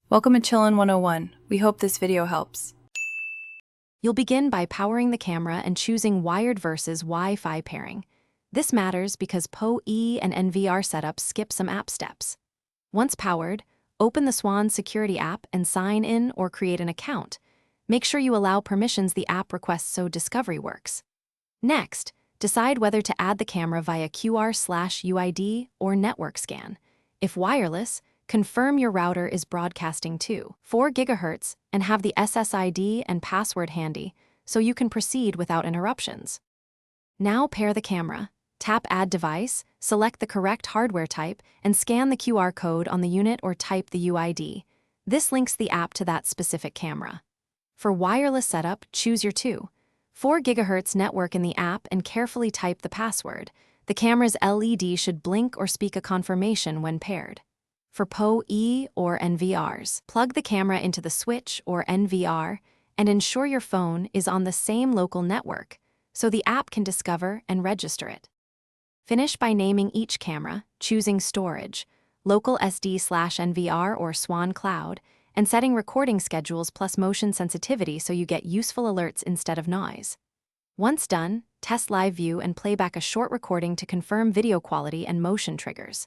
Welcome to Chillin' 101. We hope this video helps. You'll begin by powering the camera and choosing wired versus Wi-Fi pairing. This matters because PoE and NVR setup skip some app steps. Once powered, open the Swann security app and sign in or create an account. Make sure you allow permissions the app requests so discovery works. Next, decide whether to add the camera via QR/UID or network scan. If wireless, confirm your router is broadcasting to 4 GHz and have the SSID and password handy so you can proceed without interruptions. Now pair the camera. Tap Add Device, select the correct hardware type, and scan the QR code on the unit or type the UID. This links the app to that specific camera. For wireless setup, choose your 4 GHz network in the app and carefully type the password. The camera's LED should blink or speak a confirmation when paired. For PoE or NVRs, plug the camera into the switch or NVR and ensure your phone is on the same local network so the app can discover and register it. Finish by naming each camera, choosing storage, local SD/NVR or Swann Cloud, and setting recording schedules plus motion sensitivity so you get useful alerts instead of noise. Once done, test live view and play back a short recording to confirm video quality and motion triggers.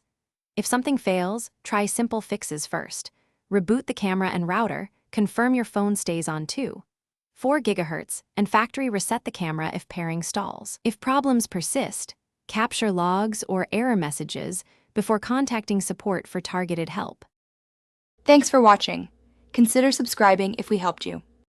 If something fails, try simple fixes first. Reboot the camera and router, confirm your phone stays on 4 GHz, and factory reset the camera if pairing stalls. If problems persist, capture logs or error messages before contacting support for targeted help. Thanks for watching. Consider subscribing if we helped you.